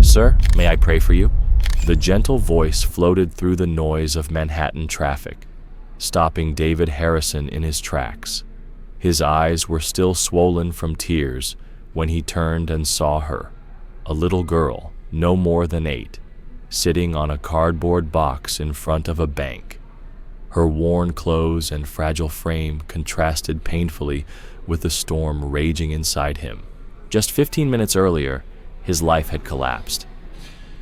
"Sir, may I pray for you?" The gentle voice floated through the noise of Manhattan traffic, stopping David Harrison in his tracks. His eyes were still swollen from tears when he turned and saw her, a little girl, no more than 8, sitting on a cardboard box in front of a bank. Her worn clothes and fragile frame contrasted painfully with the storm raging inside him. Just 15 minutes earlier, his life had collapsed.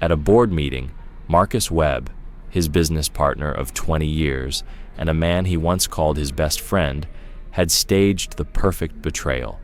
At a board meeting, Marcus Webb, his business partner of 20 years and a man he once called his best friend, had staged the perfect betrayal.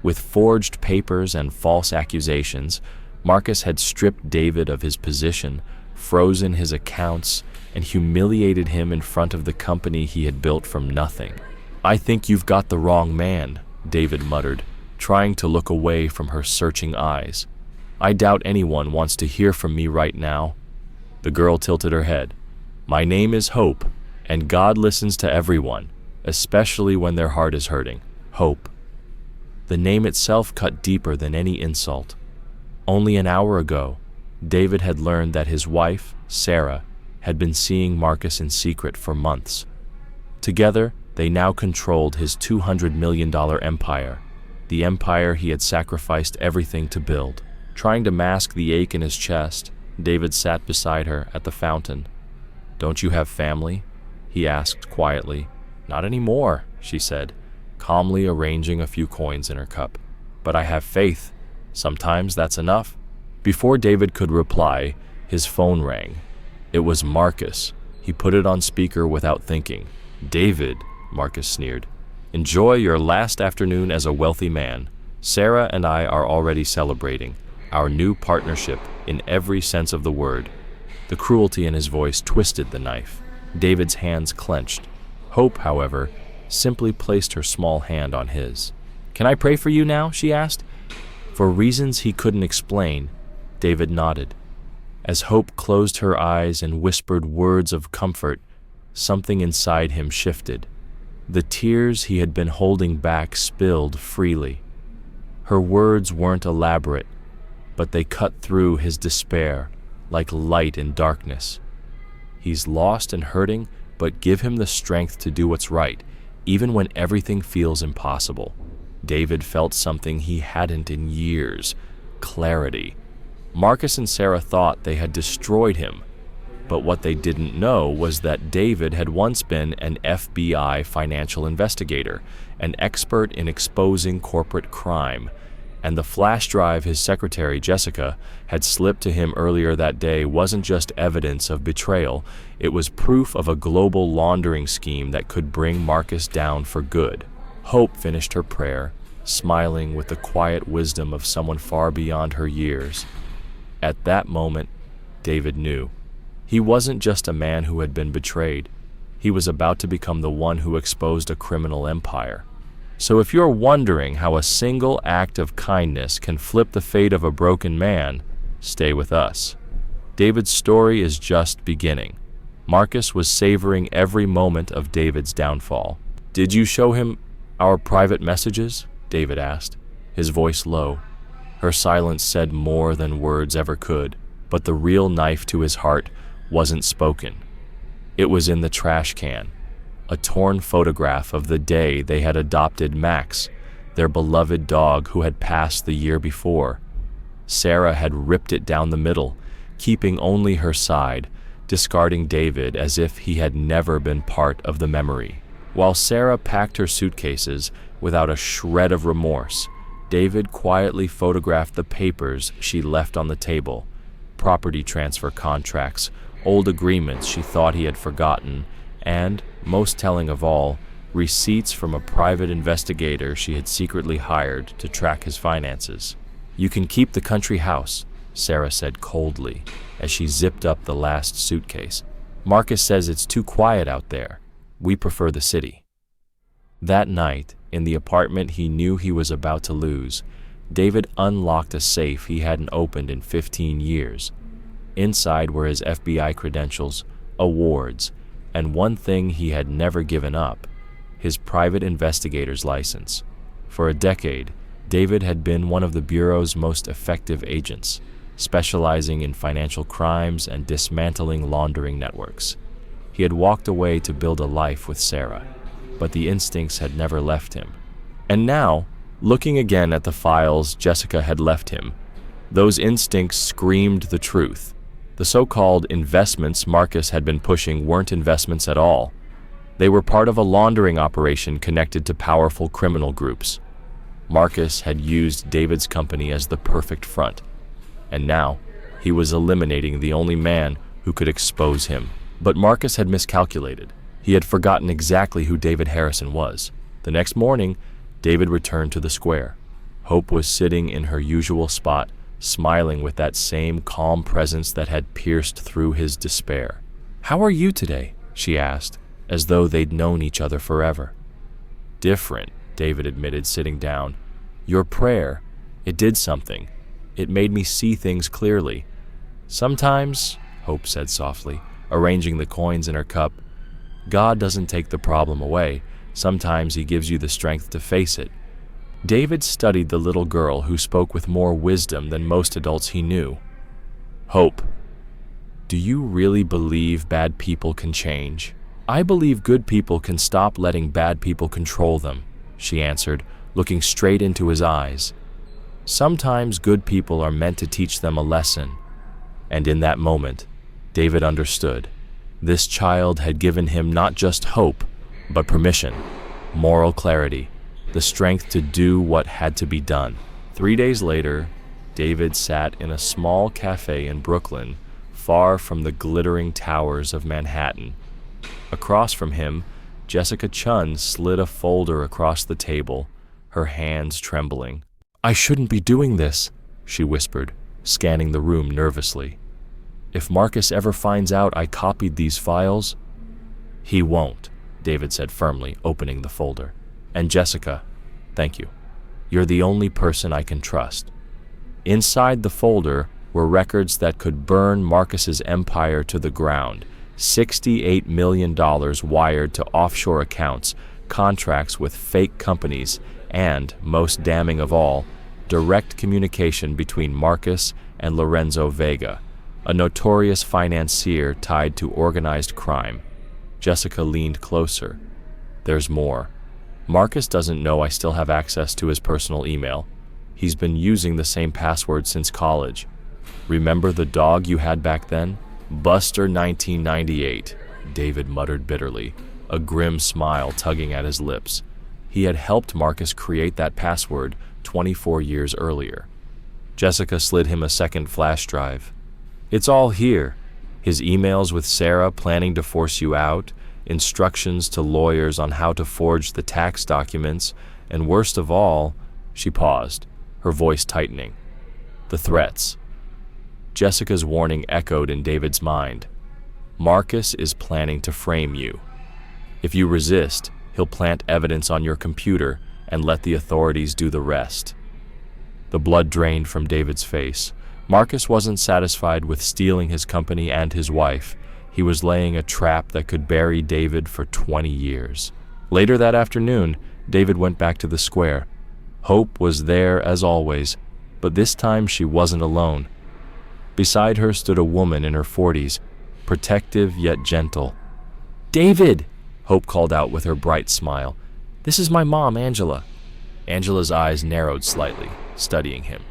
With forged papers and false accusations, Marcus had stripped David of his position, frozen his accounts, and humiliated him in front of the company he had built from nothing. "I think you've got the wrong man," David muttered, trying to look away from her searching eyes. "I doubt anyone wants to hear from me right now." The girl tilted her head. "My name is Hope, and God listens to everyone, especially when their heart is hurting. Hope." The name itself cut deeper than any insult. Only an hour ago, David had learned that his wife, Sarah, had been seeing Marcus in secret for months. Together, they now controlled his $200 million empire, the empire he had sacrificed everything to build. Trying to mask the ache in his chest, David sat beside her at the fountain. "Don't you have family?" he asked quietly. "Not anymore," she said, calmly arranging a few coins in her cup. "But I have faith. Sometimes that's enough." Before David could reply, his phone rang. It was Marcus. He put it on speaker without thinking. "David," Marcus sneered, "enjoy your last afternoon as a wealthy man. Sarah and I are already celebrating our new partnership in every sense of the word." The cruelty in his voice twisted the knife. David's hands clenched. Hope, however, simply placed her small hand on his. "Can I pray for you now?" she asked. For reasons he couldn't explain, David nodded. As Hope closed her eyes and whispered words of comfort, something inside him shifted. The tears he had been holding back spilled freely. Her words weren't elaborate, but they cut through his despair like light in darkness. He's lost and hurting, but give him the strength to do what's right, even when everything feels impossible. David felt something he hadn't in years: clarity. Marcus and Sarah thought they had destroyed him, but what they didn't know was that David had once been an FBI financial investigator, an expert in exposing corporate crime, and the flash drive his secretary, Jessica, had slipped to him earlier that day wasn't just evidence of betrayal, it was proof of a global laundering scheme that could bring Marcus down for good. Hope finished her prayer, smiling with the quiet wisdom of someone far beyond her years. At that moment, David knew. He wasn't just a man who had been betrayed. He was about to become the one who exposed a criminal empire. So if you're wondering how a single act of kindness can flip the fate of a broken man, stay with us. David's story is just beginning. Marcus was savoring every moment of David's downfall. "Did you show him our private messages?" David asked, his voice low. Her silence said more than words ever could, but the real knife to his heart wasn't spoken. It was in the trash can. A torn photograph of the day they had adopted Max, their beloved dog who had passed the year before. Sarah had ripped it down the middle, keeping only her side, discarding David as if he had never been part of the memory. While Sarah packed her suitcases without a shred of remorse, David quietly photographed the papers she left on the table: property transfer contracts, old agreements she thought he had forgotten, and, most telling of all, receipts from a private investigator she had secretly hired to track his finances. "You can keep the country house," Sarah said coldly as she zipped up the last suitcase. "Marcus says it's too quiet out there. We prefer the city." That night, in the apartment he knew he was about to lose, David unlocked a safe he hadn't opened in 15 years. Inside were his FBI credentials, awards, and one thing he had never given up: his private investigator's license. For a decade, David had been one of the Bureau's most effective agents. specializing in financial crimes and dismantling laundering networks. He had walked away to build a life with Sarah, but the instincts had never left him. And now, looking again at the files Jessica had left him, those instincts screamed the truth. The so-called investments Marcus had been pushing weren't investments at all. They were part of a laundering operation connected to powerful criminal groups. Marcus had used David's company as the perfect front, and now he was eliminating the only man who could expose him. But Marcus had miscalculated. He had forgotten exactly who David Harrison was. The next morning, David returned to the square. Hope was sitting in her usual spot, smiling with that same calm presence that had pierced through his despair. "How are you today?" she asked, as though they'd known each other forever. "Different," David admitted, sitting down. "Your prayer, it did something. It made me see things clearly. Sometimes," Hope said softly, arranging the coins in her cup, "God doesn't take the problem away. Sometimes he gives you the strength to face it." David studied the little girl who spoke with more wisdom than most adults he knew. "Hope, do you really believe bad people can change?" "I believe good people can stop letting bad people control them," she answered, looking straight into his eyes. "Sometimes good people are meant to teach them a lesson." And in that moment, David understood. This child had given him not just hope, but permission, moral clarity, the strength to do what had to be done. 3 days later, David sat in a small cafe in Brooklyn, far from the glittering towers of Manhattan. Across from him, Jessica Chun slid a folder across the table, her hands trembling. "I shouldn't be doing this," she whispered, scanning the room nervously. "If Marcus ever finds out I copied these files—" "He won't," David said firmly, opening the folder. "And Jessica, thank you. You're the only person I can trust." Inside the folder were records that could burn Marcus's empire to the ground. $68 million wired to offshore accounts, contracts with fake companies, and, most damning of all, direct communication between Marcus and Lorenzo Vega, a notorious financier tied to organized crime. Jessica leaned closer. "There's more. Marcus doesn't know I still have access to his personal email. He's been using the same password since college. Remember the dog you had back then? Buster 1998, David muttered bitterly, a grim smile tugging at his lips. He had helped Marcus create that password 24 years earlier. Jessica slid him a second flash drive. "It's all here. His emails with Sarah planning to force you out, instructions to lawyers on how to forge the tax documents, and worst of all," she paused, her voice tightening, "the threats." Jessica's warning echoed in David's mind. "Marcus is planning to frame you. If you resist, he'll plant evidence on your computer and let the authorities do the rest." The blood drained from David's face. Marcus wasn't satisfied with stealing his company and his wife. He was laying a trap that could bury David for 20 years. Later that afternoon, David went back to the square. Hope was there as always, but this time she wasn't alone. Beside her stood a woman in her 40s, protective yet gentle. "David!" Hope called out with her bright smile. "This is my mom, Angela." Angela's eyes narrowed slightly, studying him.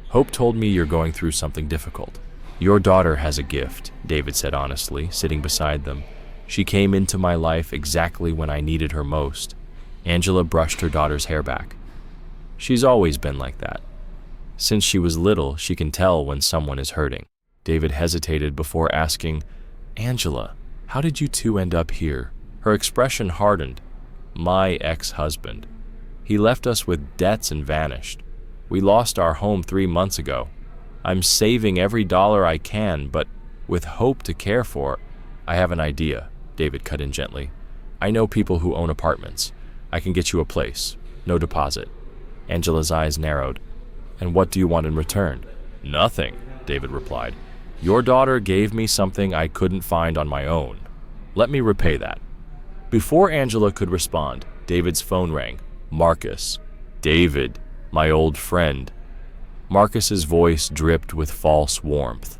"Hope told me you're going through something difficult. Your daughter has a gift," David said honestly, sitting beside them. "She came into my life exactly when I needed her most." Angela brushed her daughter's hair back. "She's always been like that. Since she was little, she can tell when someone is hurting." David hesitated before asking, "Angela, how did you two end up here?" Her expression hardened. "My ex-husband. He left us with debts and vanished. We lost our home 3 months ago. I'm saving every dollar I can, but with Hope to care for—" "I have an idea," David cut in gently. "I know people who own apartments. I can get you a place. No deposit." Angela's eyes narrowed. "And what do you want in return?" "Nothing," David replied. "Your daughter gave me something I couldn't find on my own. Let me repay that." Before Angela could respond, David's phone rang. "Marcus." "David, my old friend." Marcus's voice dripped with false warmth.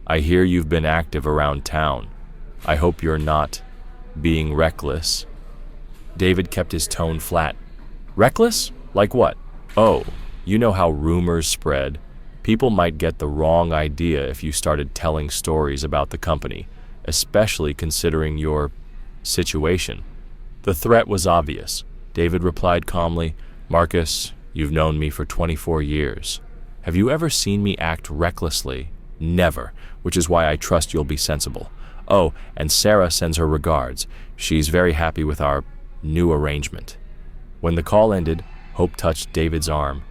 "I hear you've been active around town. I hope you're not being reckless." David kept his tone flat. "Reckless? Like what?" "Oh, you know how rumors spread. People might get the wrong idea if you started telling stories about the company, especially considering your situation." The threat was obvious. David replied calmly, "Marcus, you've known me for 24 years. Have you ever seen me act recklessly? Never, which is why I trust you'll be sensible. Oh, and Sarah sends her regards. She's very happy with our new arrangement." When the call ended, Hope touched David's arm.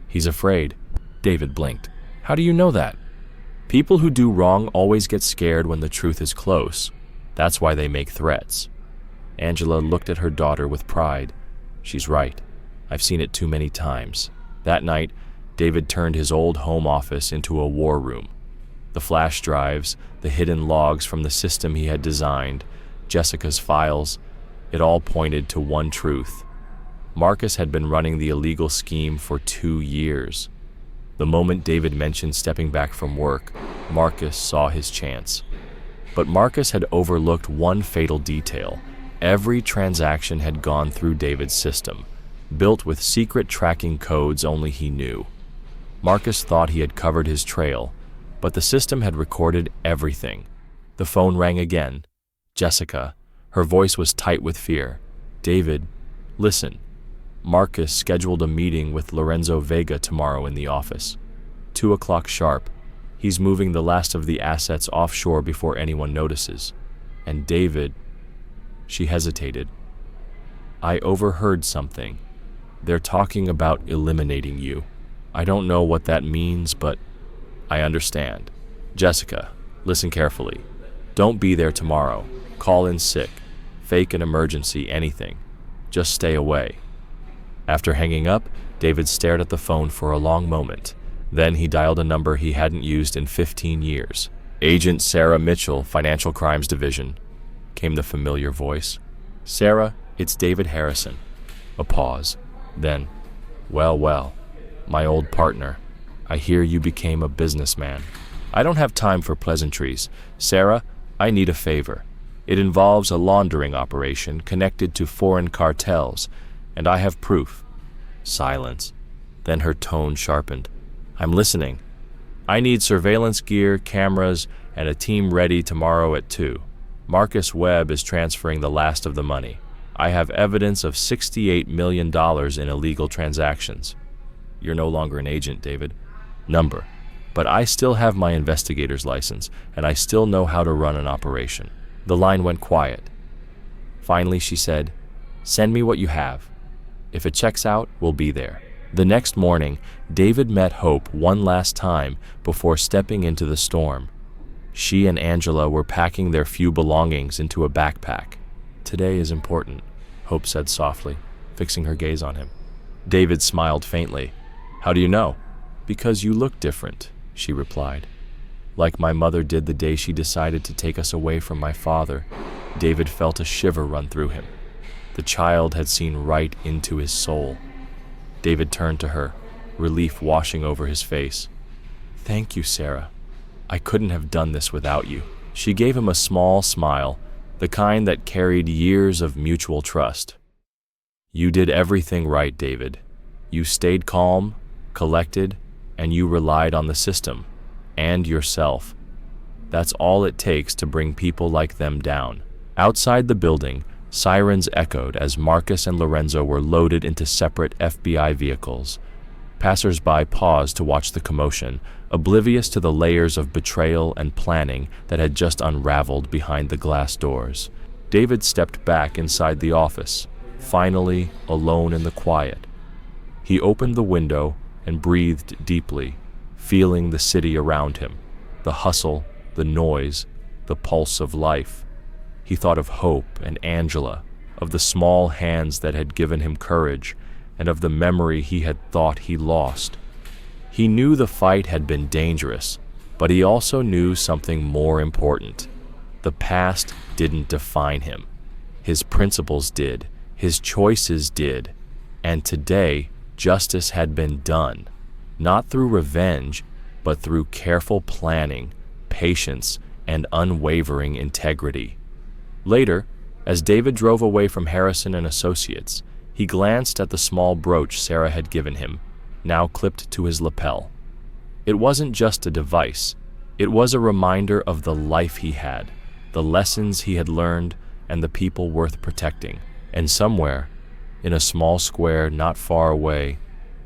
"He's afraid." David blinked. "How do you know that?" "People who do wrong always get scared when the truth is close. That's why they make threats." Angela looked at her daughter with pride. "She's right. I've seen it too many times." That night, David turned his old home office into a war room. The flash drives, the hidden logs from the system he had designed, Jessica's files, it all pointed to one truth. Marcus had been running the illegal scheme for 2 years. The moment David mentioned stepping back from work, Marcus saw his chance. But Marcus had overlooked one fatal detail. Every transaction had gone through David's system, built with secret tracking codes only he knew. Marcus thought he had covered his trail, but the system had recorded everything. The phone rang again. Jessica. Her voice was tight with fear. "David, listen. Marcus scheduled a meeting with Lorenzo Vega tomorrow in the office. 2 o'clock sharp. He's moving the last of the assets offshore before anyone notices. And David..." She hesitated. "I overheard something. They're talking about eliminating you. I don't know what that means, but I understand. Jessica, listen carefully. Don't be there tomorrow. Call in sick. Fake an emergency, anything. Just stay away." After hanging up, David stared at the phone for a long moment. Then he dialed a number he hadn't used in 15 years. "Agent Sarah Mitchell, Financial Crimes Division," came the familiar voice. "Sarah, it's David Harrison." A pause. Then, well, my old partner. I hear you became a businessman." "I don't have time for pleasantries. Sarah, I need a favor. It involves a laundering operation connected to foreign cartels, and I have proof." Silence. Then her tone sharpened. "I'm listening. I need surveillance gear, cameras, and a team ready tomorrow at 2. Marcus Webb is transferring the last of the money. I have evidence of $68 million in illegal transactions." "You're no longer an agent, David." "Number. But I still have my investigator's license, and I still know how to run an operation." The line went quiet. Finally, she said, "Send me what you have. If it checks out, we'll be there." The next morning, David met Hope one last time before stepping into the storm. She and Angela were packing their few belongings into a backpack. "Today is important," Hope said softly, fixing her gaze on him. David smiled faintly. "How do you know?" "Because you look different," she replied. "Like my mother did the day she decided to take us away from my father." David felt a shiver run through him. The child had seen right into his soul. David turned to her, relief washing over his face. "Thank you, Sarah. I couldn't have done this without you." She gave him a small smile, the kind that carried years of mutual trust. "You did everything right, David. You stayed calm, collected, and you relied on the system and yourself. That's all it takes to bring people like them down." Outside the building, sirens echoed as Marcus and Lorenzo were loaded into separate FBI vehicles. Passers-by paused to watch the commotion, oblivious to the layers of betrayal and planning that had just unraveled behind the glass doors. David stepped back inside the office, finally alone in the quiet. He opened the window and breathed deeply, feeling the city around him, the hustle, the noise, the pulse of life. He thought of Hope and Angela, of the small hands that had given him courage, and of the memory he had thought he lost. He knew the fight had been dangerous, but he also knew something more important. The past didn't define him. His principles did, his choices did, and today justice had been done. not through revenge, but through careful planning, patience, and unwavering integrity. Later, as David drove away from Harrison and Associates, he glanced at the small brooch Sarah had given him, now clipped to his lapel. It wasn't just a device. It was a reminder of the life he had, the lessons he had learned, and the people worth protecting. And somewhere, in a small square not far away,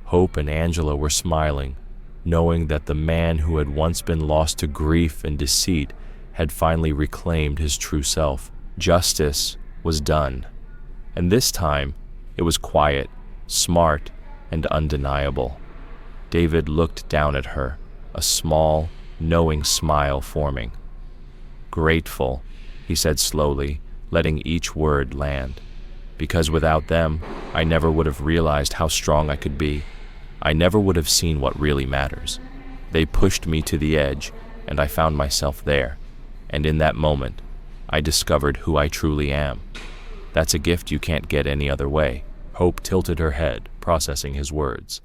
Hope and Angela were smiling, knowing that the man who had once been lost to grief and deceit had finally reclaimed his true self. Justice was done. And this time, it was quiet, smart, and undeniable. David looked down at her, a small, knowing smile forming. "Grateful," he said slowly, letting each word land. "Because without them, I never would have realized how strong I could be. I never would have seen what really matters. They pushed me to the edge, and I found myself there. And in that moment, I discovered who I truly am. That's a gift you can't get any other way." Hope tilted her head, processing his words.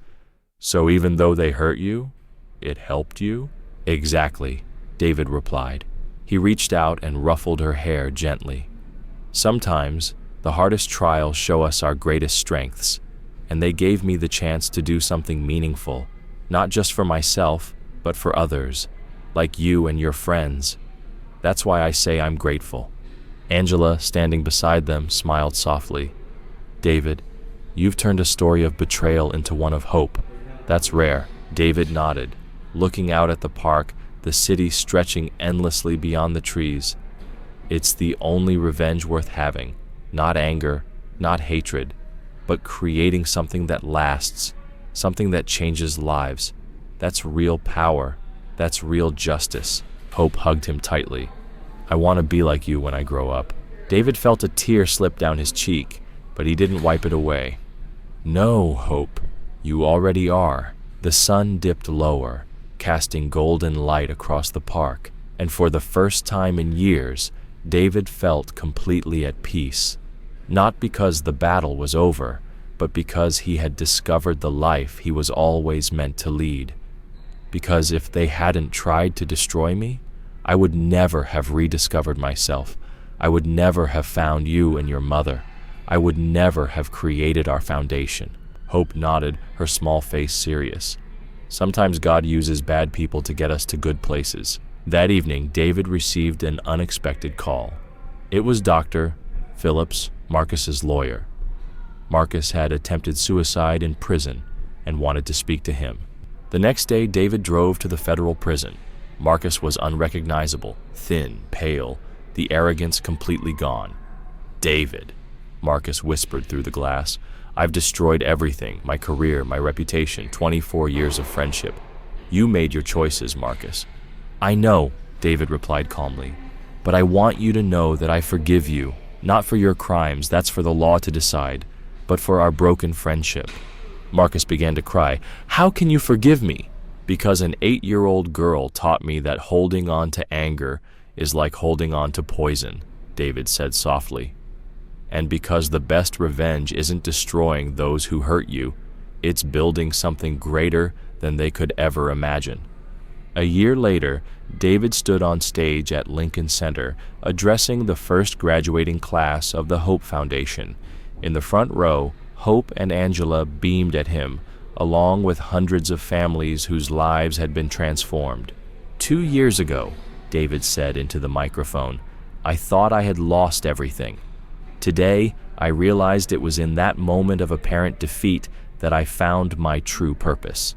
"So even though they hurt you, it helped you?" "Exactly," David replied. He reached out and ruffled her hair gently. "Sometimes, the hardest trials show us our greatest strengths, and they gave me the chance to do something meaningful, not just for myself, but for others, like you and your friends. That's why I say I'm grateful." Angela, standing beside them, smiled softly. "David, you've turned a story of betrayal into one of hope. That's rare." David nodded, looking out at the park, the city stretching endlessly beyond the trees. "It's the only revenge worth having, not anger, not hatred, but creating something that lasts, something that changes lives. That's real power. That's real justice." Hope hugged him tightly. "I want to be like you when I grow up." David felt a tear slip down his cheek, but he didn't wipe it away. "No, Hope, you already are." The sun dipped lower, casting golden light across the park, and for the first time in years, David felt completely at peace. Not because the battle was over, but because he had discovered the life he was always meant to lead. Because if they hadn't tried to destroy me, I would never have rediscovered myself. I would never have found you and your mother. I would never have created our foundation. Hope nodded, her small face serious. Sometimes God uses bad people to get us to good places. That evening, David received an unexpected call. It was Dr. Phillips, Marcus's lawyer. Marcus had attempted suicide in prison and wanted to speak to him. The next day, David drove to the federal prison. Marcus was unrecognizable, thin, pale, the arrogance completely gone. "David," Marcus whispered through the glass, "I've destroyed everything, my career, my reputation, 24 years of friendship. You made your choices, Marcus." "I know," David replied calmly, "but I want you to know that I forgive you, not for your crimes, that's for the law to decide, but for our broken friendship." Marcus began to cry. "How can you forgive me?" "Because an 8-year-old girl taught me that holding on to anger is like holding on to poison," David said softly. "And because the best revenge isn't destroying those who hurt you, it's building something greater than they could ever imagine." A year later, David stood on stage at Lincoln Center, addressing the first graduating class of the Hope Foundation. In the front row, Hope and Angela beamed at him, along with hundreds of families whose lives had been transformed. "2 years ago," David said into the microphone, "I thought I had lost everything. Today, I realized it was in that moment of apparent defeat that I found my true purpose.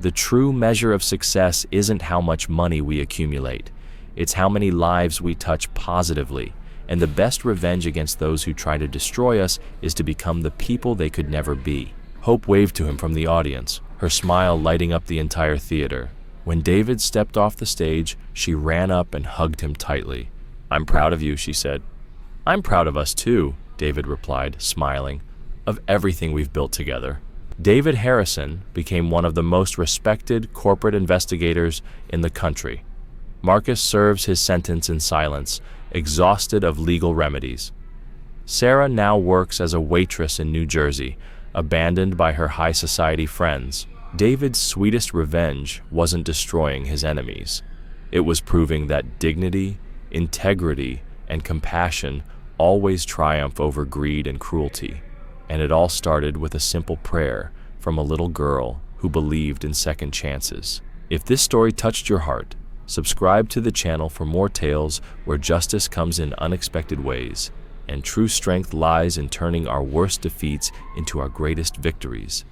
The true measure of success isn't how much money we accumulate. It's how many lives we touch positively. And the best revenge against those who try to destroy us is to become the people they could never be." Hope waved to him from the audience, her smile lighting up the entire theater. When David stepped off the stage, she ran up and hugged him tightly. "I'm proud of you," she said. "I'm proud of us too," David replied, smiling, "of everything we've built together." David Harrison became one of the most respected corporate investigators in the country. Marcus serves his sentence in silence, exhausted of legal remedies. Sarah now works as a waitress in New Jersey, abandoned by her high society friends. David's sweetest revenge wasn't destroying his enemies. It was proving that dignity, integrity, and compassion always triumph over greed and cruelty. And it all started with a simple prayer from a little girl who believed in second chances. If this story touched your heart, subscribe to the channel for more tales where justice comes in unexpected ways, and true strength lies in turning our worst defeats into our greatest victories.